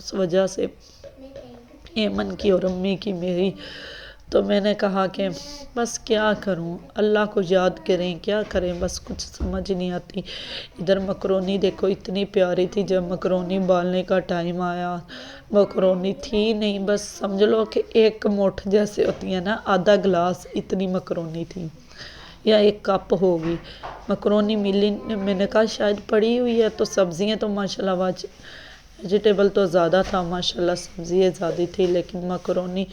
اس وجہ سے ایمن کی اور امی کی میری. تو میں نے کہا کہ بس کیا کروں، اللہ کو یاد کریں، کیا کریں، بس کچھ سمجھ نہیں آتی. ادھر مکرونی دیکھو اتنی پیاری تھی، جب مکرونی بالنے کا ٹائم آیا مکرونی تھی نہیں، بس سمجھ لو کہ ایک موٹھ جیسے ہوتی ہے نا، آدھا گلاس اتنی مکرونی تھی یا ایک کپ ہوگی مکرونی ملی. میں نے کہا شاید پڑی ہوئی ہے. تو سبزیاں تو ماشاءاللہ ویجیٹیبل تو زیادہ تھا ماشاءاللہ، سبزیاں زیادہ تھی، لیکن مکرونی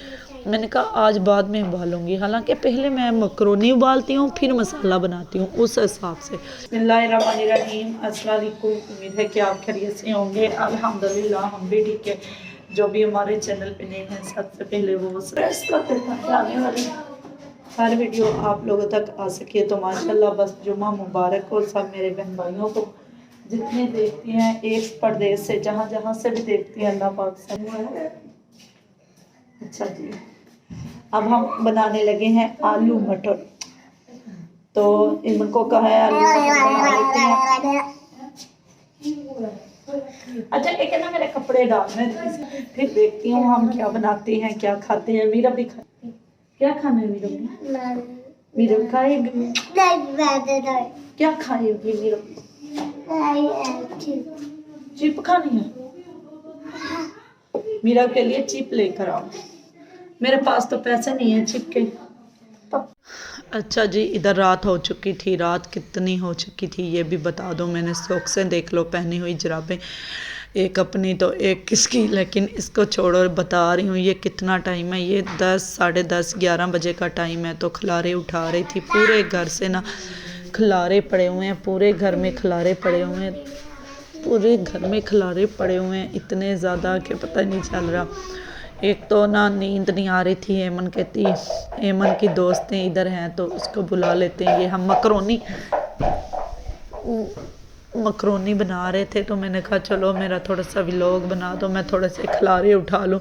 میں نے کہا آج بعد میں ابالوں گی. حالانکہ پہلے میں مکرونی ابالتی ہوں پھر مسالہ بناتی ہوں اس حساب سے. بسم اللہ الرحمن الرحیم. السلام علیکم. امید ہے کہ آپ خیریت سے ہوں گے. الحمدللہ ہم بھی ٹھیک ہے. جو بھی ہمارے چینل پہ نہیں ہیں سب سے پہلے وہ سبسکرائب کر دیتا ہے. آنے والی ہر ویڈیو آپ لوگوں تک آ سکے تو ماشاءاللہ. بس جمعہ مبارک ہو سب میرے بہن بھائیوں کو، جتنے دیکھتی ہیں ایک پردیس سے، جہاں جہاں سے بھی دیکھتی ہیں، اللہ پاک سب. اچھا جی، اب ہم بنانے لگے ہیں آلو مٹر. تو ان کو کہا ہے آلو مٹر بنا لیتے ہیں. اچھا ایک ہے نا میرے کپڑے ڈالنے تھے، پھر دیکھتی ہوں ہم کیا بناتے ہیں کیا کھاتے ہیں. میرا بھی کیا کھانا ہے میرا؟ میرا کھائے گی کیا کھائے گی میرا؟ چپ کھانی ہے میرا کے لیے چپ لے کر آؤ. میرے پاس تو پیسے نہیں ہیں چپ کے. اچھا جی، ادھر رات ہو چکی تھی. رات کتنی ہو چکی تھی یہ بھی بتا دو. میں نے سوکسیں دیکھ لو پہنی ہوئی جرابیں، ایک اپنی تو ایک کس کی، لیکن اس کو چھوڑو. بتا رہی ہوں یہ کتنا ٹائم ہے. یہ 10 ساڑھے 10 11 بجے کا ٹائم ہے. تو کھلارے اٹھا رہی تھی پورے گھر سے نا، کھلارے پڑے ہوئے ہیں پورے گھر میں، کھلارے پڑے ہوئے ہیں پورے گھر میں، کھلارے پڑے ہوئے ہیں اتنے زیادہ کہ پتہ نہیں چل رہا. ایک تو نا نیند نہیں آ رہی تھی. ایمن کہتی ایمن کی دوستیں ادھر ہیں تو اس کو بلا لیتے ہیں. یہ ہم مکرونی بنا رہے تھے تو میں نے کہا چلو میرا تھوڑا سا ولاگ بنا دو، میں تھوڑے سے کھلارے اٹھا لوں.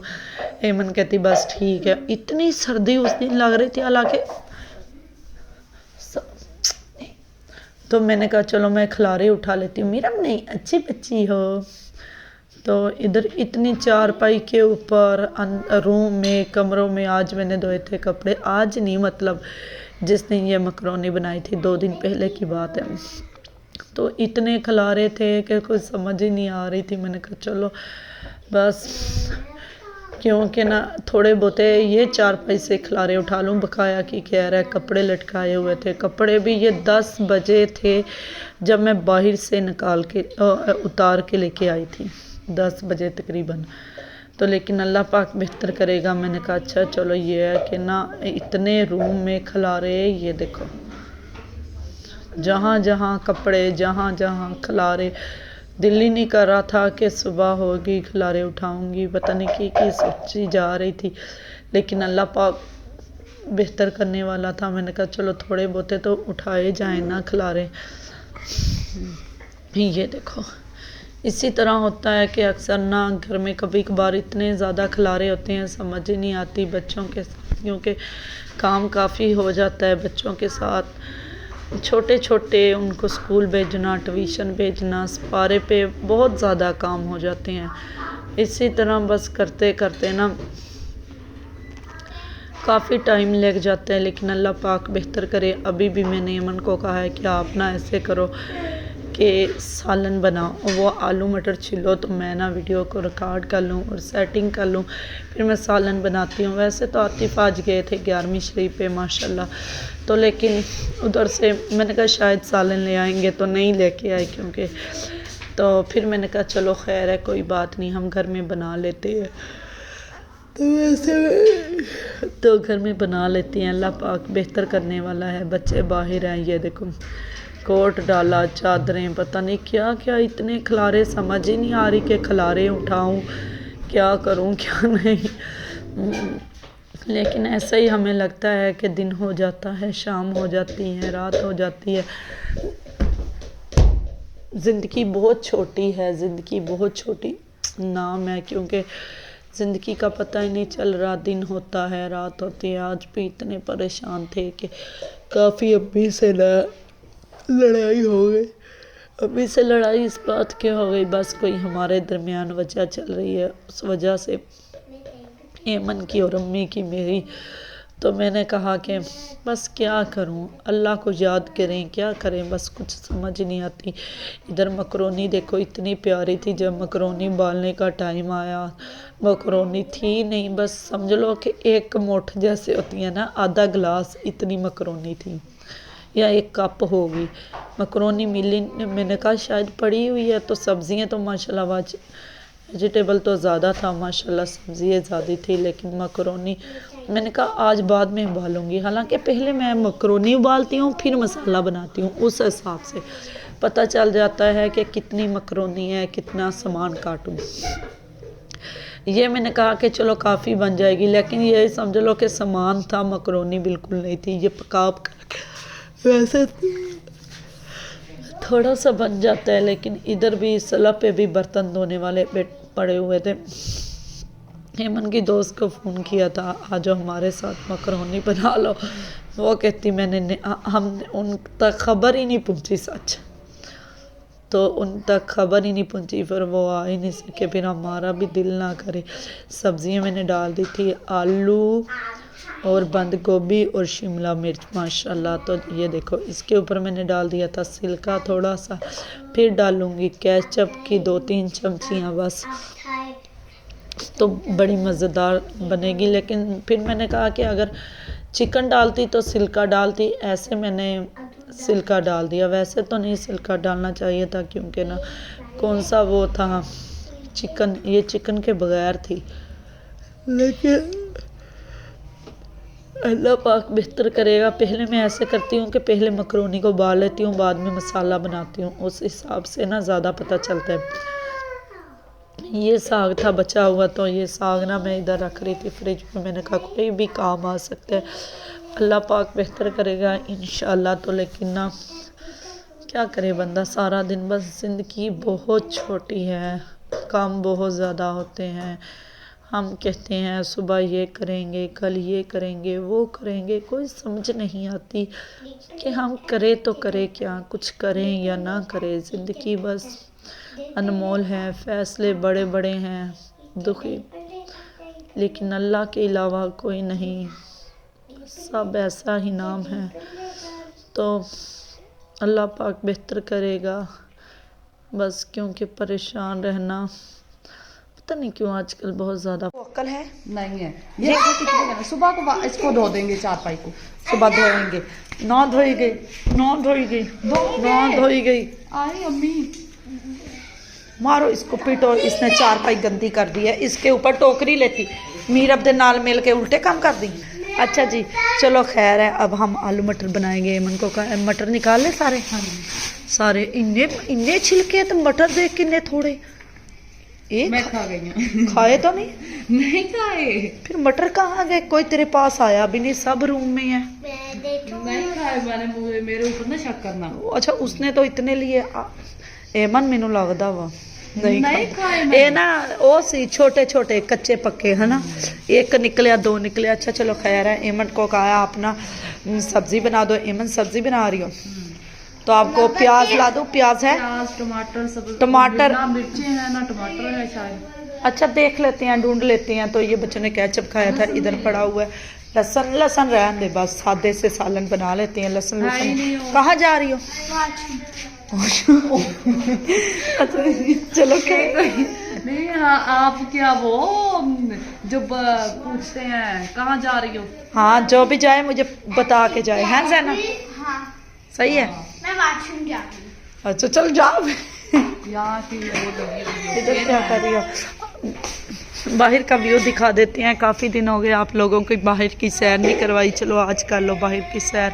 ایمن کہتی بس ٹھیک ہے. اتنی سردی اس دن لگ رہی تھی حالانکہ، تو میں نے کہا چلو میں کھلارے اٹھا لیتی ہوں. میرا نہیں اچھی بچی ہو. تو ادھر اتنی چارپائی کے اوپر روم میں کمروں میں آج میں نے دھوئے تھے کپڑے. آج نہیں مطلب جس دن یہ مکرونی بنائی تھی 2 دن پہلے کی بات ہے. تو اتنے کھلارے تھے کہ کوئی سمجھ ہی نہیں آ رہی تھی. میں نے کہا چلو بس، کیونکہ نا تھوڑے بہتے یہ چارپائی سے کھلارے اٹھا لوں. بقایا کی کہہ رہا ہے کپڑے لٹکائے ہوئے تھے. کپڑے بھی یہ 10 بجے تھے جب میں باہر سے نکال کے اتار کے لے کے آئی تھی، 10 بجے تقریباً. تو لیکن اللہ پاک بہتر کرے گا. میں نے کہا اچھا چلو یہ ہے کہ نا اتنے روم میں کھلارے، یہ دیکھو جہاں جہاں کپڑے، جہاں جہاں کھلارے. دل ہی نہیں کر رہا تھا کہ صبح ہوگی کھلارے اٹھاؤں گی، پتہ نہیں کی سوچی جا رہی تھی، لیکن اللہ پاک بہتر کرنے والا تھا. میں نے کہا چلو تھوڑے بہتے تو اٹھائے جائیں نا کھلارے. یہ دیکھو اسی طرح ہوتا ہے کہ اکثر نا گھر میں کبھی کبھار اتنے زیادہ کھلارے ہوتے ہیں سمجھ ہی نہیں آتی بچوں کے ساتھ، کیونکہ کام کافی ہو جاتا ہے بچوں کے ساتھ. چھوٹے چھوٹے ان کو اسکول بھیجنا، ٹیوشن بھیجنا، سپارے پہ بہت زیادہ کام ہو جاتے ہیں. اسی طرح بس کرتے کرتے نا کافی ٹائم لگ جاتا ہے، لیکن اللہ پاک بہتر کرے. ابھی بھی میں نے ایمن کو کہا ہے کہ آپ نا ایسے کرو کہ سالن بناؤ، وہ آلو مٹر چھلو تو میں نا ویڈیو کو ریکارڈ کر لوں اور سیٹنگ کر لوں، پھر میں سالن بناتی ہوں. ویسے تو عاطف آج گئے تھے 11ویں شریف پہ ماشاءاللہ، تو لیکن ادھر سے میں نے کہا شاید سالن لے آئیں گے تو نہیں لے کے آئے، کیونکہ تو پھر میں نے کہا چلو خیر ہے کوئی بات نہیں ہم گھر میں بنا لیتے ہیں. تو ویسے تو گھر میں بنا لیتی ہیں. اللہ پاک بہتر کرنے والا ہے. بچے باہر ہیں، یہ دیکھو کوٹ ڈالا، چادریں، پتہ نہیں کیا کیا اتنے کھلارے. سمجھ ہی نہیں آ رہی کہ کھلارے اٹھاؤں کیا کروں کیا نہیں. لیکن ایسا ہی ہمیں لگتا ہے کہ دن ہو جاتا ہے، شام ہو جاتی ہے، رات ہو جاتی ہے. زندگی بہت چھوٹی ہے، زندگی بہت چھوٹی نام ہے، کیونکہ زندگی کا پتہ ہی نہیں چل رہا. دن ہوتا ہے رات ہوتی ہے. آج بھی اتنے پریشان تھے کہ کافی امی سے لڑائی ہو گئی. अभी से लड़ाई इस बात की हो गई, बस कोई हमारे दरमियान वजह चल रही है, उस वजह से ऐमन की और अम्मी की मेरी। तो मैंने कहा कि बस क्या करूं, अल्लाह को याद करें, क्या करें, बस कुछ समझ नहीं आती। इधर मकरोनी देखो इतनी प्यारी थी, जब मकरोनी उबालने का टाइम आया मकरोनी थी नहीं, बस समझ लो कि एक मुट्ठ जैसे होती है ना, आधा गिलास इतनी मकरोनी थी या एक कप होगी मकरोनी मिली। मैंने कहा शायद पड़ी हुई है, तो सब्जियां तो माशाल्लाह वेजिटेबल तो ज़्यादा था माशाल्लाह, सब्जियाँ ज़्यादा थी, लेकिन मकरोनी मैंने कहा आज बाद में उबालूंगी। हालांकि पहले मैं मकरोनी उबालती हूँ फिर मसाला बनाती हूँ, उस हिसाब से पता चल जाता है कि कितनी मकरोनी है, कितना सामान काटूँ। ये मैंने कहा कि चलो काफ़ी बन जाएगी, लेकिन ये समझ लो कि सामान था, मकरोनी बिल्कुल नहीं थी। ये पका वैसे थोड़ा सा बन जाता है, लेकिन इधर भी सलब पे भी बर्तन धोने वाले पड़े हुए थे। हेमन की दोस्त को फ़ोन किया था, आज हमारे साथ मकरोनी बना लो। वो कहती हम उन तक खबर ही नहीं पहुंची, सच तो उन तक खबर ही नहीं पहुंची, फिर वो आ ही नहीं सके, फिर हमारा भी दिल ना करे। सब्जियां मैंने डाल दी थी, आलू और बंद गोभी और शिमला मिर्च माशाल्लाह। तो ये देखो इसके ऊपर मैंने डाल दिया था सिल्का थोड़ा सा, फिर डालूंगी केचप की 2-3 चमचियाँ बस, तो बड़ी मज़ेदार बनेगी। लेकिन फिर मैंने कहा कि अगर चिकन डालती तो सिल्का डालती, ऐसे मैंने सिल्का डाल दिया। वैसे तो नहीं सिल्का डालना चाहिए था, क्योंकि ना कौन सा वो था चिकन, ये चिकन के बगैर थी, लेकिन अल्लाह पाक बेहतर करेगा। पहले मैं ऐसे करती हूँ कि पहले मकरोनी को उबाल लेती हूँ, बाद में मसाला बनाती हूँ, उस हिसाब से ना ज़्यादा पता चलता है। ये साग था बचा हुआ, तो ये साग ना मैं इधर रख रही थी फ्रिज में, मैंने कहा कोई भी काम आ सकता है, अल्लाह पाक बेहतर करेगा इंशाल्लाह। तो लेकिन ना क्या करे बंदा, सारा दिन बस ज़िंदगी बहुत छोटी है, काम बहुत ज़्यादा होते हैं। हम कहते हैं सुबह ये करेंगे, कल ये करेंगे, वो करेंगे, कोई समझ नहीं आती कि हम करें तो करें क्या, कुछ करें या ना करें। ज़िंदगी बस अनमोल है, फैसले बड़े बड़े हैं, दुखी, लेकिन अल्लाह के अलावा कोई नहीं, सब ऐसा ही नाम है। तो अल्लाह पाक बेहतर करेगा बस, क्योंकि परेशान रहना पता नहीं क्यों आजकल बहुत ज़्यादा अक्ल है नहीं है। ये सुबह को इसको धो देंगे, चारपाई को सुबह धोएंगे, ना धोई गई आई अम्मी मारो इसको, पीटो, इसने चारपाई गंदी कर दी है, इसके ऊपर टोकरी लेती मीरब दे नाल मिल के उल्टे काम कर दी। अच्छा जी चलो खैर है, अब हम आलू मटर बनाएंगे। मन को मटर निकाल ले सारे, सारे इन्ने छिलके, तो मटर देख किन्ने थोड़े, एक मैं खा गई खाए तो नहीं? नहीं खाए। फिर मटर कहाँ गए? कोई तेरे पास आया भी नहीं, सब रूम में है। नहीं खाए मैंने, मेरे ऊपर ना शक करना। अच्छा उसने तो इतने लिए एमन मैनू लगदा वा नहीं खाए ये ना वो सी छोटे छोटे कच्चे पक्के है ना, एक निकलिया, 2 निकले। अच्छा चलो खैर है। एमन को कहा अपना सब्जी बना दो, एमन सब्जी बना रही हो, तो आपको प्याज ला दो। प्याज है, प्याज टमाटर सब, टमाटर ना मिर्ची है ना टमाटर है शायद। अच्छा देख लेते हैं, ढूंढ लेते हैं। तो ये बच्चों ने केचप खाया था, इधर पड़ा हुआ है लहसुन रहने दे, बस सादे से सालन बना लेते हैं। लहसुन कहाँ जा रही हो? चलो नहीं हाँ, आप क्या वो जो पूछते हैं कहाँ जा रही हो? हाँ जो भी जाए मुझे बता के जाए, है ज़ैना? हाँ सही है। मैं वॉशरूम जा रही हूँ। अच्छा चल जाओ। यहाँ की इधर क्या कर रही हो? बाहर का व्यू दिखा देते हैं। काफ़ी दिन हो गए आप लोगों की बाहर की सैर नहीं करवाई, चलो आज कर लो बाहर की सैर।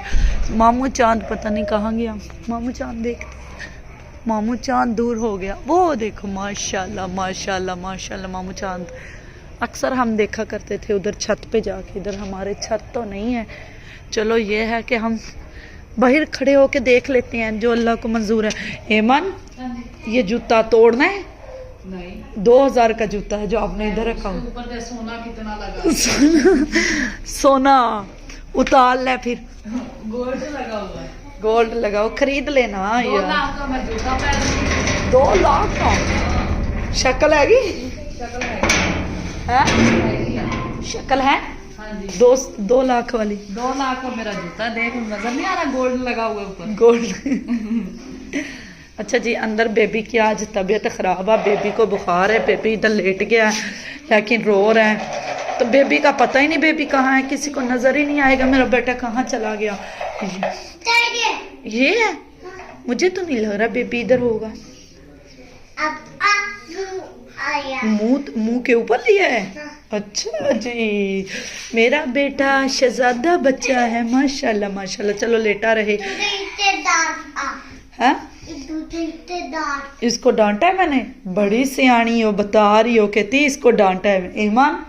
मामू चांद पता नहीं कहाँ गया, मामू चांद देखते, मामू चांद दूर हो गया। वो देखो माशाल्लाह माशाल्लाह माशाल्लाह मामू चांद अक्सर हम देखा करते थे उधर छत पे जाके। इधर हमारे छत तो नहीं है, चलो ये है कि हम बाहर खड़े होके देख लेते हैं जो अल्लाह को मंजूर है। हेमन ये जूता तोड़ना है? नहीं 2000 का जूता है जो आपने इधर रखा। ऊपर सोना कितना लगा? सोना उतार ले, फिर गोल्ड लगा हुआ है। गोल्ड लगाओ, खरीद लेना 2 यार। लाख का मैं जूता पहन लूंगी। 2 लाख का शक्ल हैगी शक्ल है, हैगी है। शक्ल है हाँ जी 2 लाख वाली 2 लाख का मेरा जूता, देख नजर नहीं आ रहा गोल्ड लगा हुआ ऊपर। गोल्ड। अच्छा जी, अंदर बेबी की आज तबीयत ख़राब है, बेबी को बुखार है, बेबी इधर लेट गया है लेकिन रो रहा है, तो बेबी का पता ही नहीं बेबी कहाँ है, किसी को नज़र ही नहीं आएगा मेरा बेटा कहाँ चला गया। ये है, मुझे तो नहीं लग रहा बेबी इधर होगा। मुंह के ऊपर लिया है। अच्छा जी, मेरा बेटा शहजादा बच्चा है, माशाल्लाह माशाल्लाह। चलो लेटा रहे। हैं? इसको डांटा है मैंने, बड़ी सियाणी हो, बता रही हो, कहती इसको डांटा है। ईमान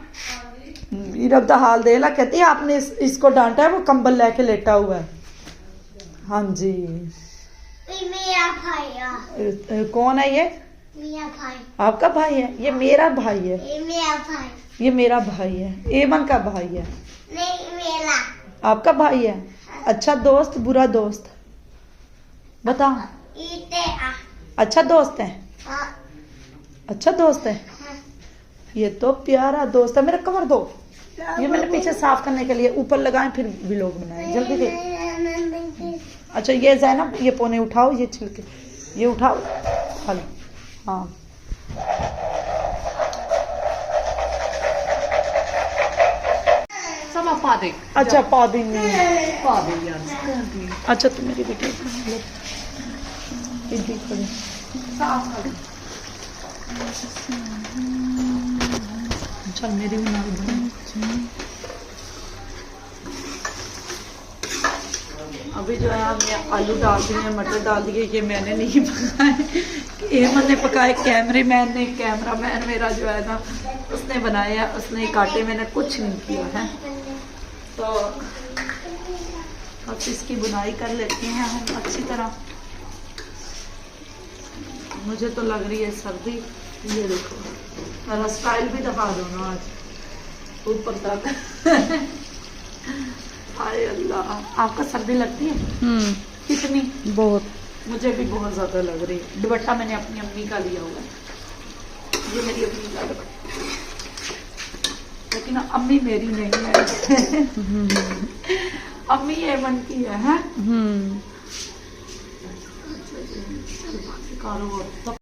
रब दा हाल दे ला, कहती आपने इसको डांटा है, वो कंबल लेके लेटा हुआ है। हाँ जी, मेरा भाई, कौन है ये? मेरा भाई, आपका भाई है? ये मेरा भाई है, ये मेरा भाई, ये मेरा भाई है, एमन का भाई है। नहीं मेरा, आपका भाई है? अच्छा दोस्त बुरा दोस्त बताओ। इते आ, अच्छा दोस्त है, आ, अच्छा दोस्त है, हाँ। ये तो प्यारा दोस्त है। मेरा कवर दो, ये मैंने पीछे साफ करने के लिए ऊपर लगाए, फिर व्लॉग बनाए जल्दी दे। अच्छा ये ज़ैनब, ये पोने उठाओ, ये छिलके ये उठाओ, खा लो। हाँ सब आप पा दे। अच्छा पा देंगे। पा दे यार। अच्छा तो मेरी बेटी इधर खड़ी। चल मेरी भी नाल बना। अभी जो है हमने आलू डाल दिए, मटर डाल दिए, ये मैंने नहीं पकाए, एमन ने पकाए, कैमरामैन मेरा जो है ना उसने बनाया, उसने काटे, मैंने कुछ नहीं किया है। तो अब इसकी बुनाई कर लेते हैं हम अच्छी तरह। मुझे तो लग रही है सर्दी, ये देखो मेरा स्टाइल भी दिखा दो ना आज ऊपर तक। हाय अल्लाह, आपका सर्दी लगती है? कितनी? बहुत। मुझे भी बहुत ज्यादा लग रही है। दुपट्टा मैंने अपनी अम्मी का लिया हुआ है, ये मेरी अम्मी का दुपट्टा, लेकिन अम्मी मेरी नहीं है। अम्मी एमन की है।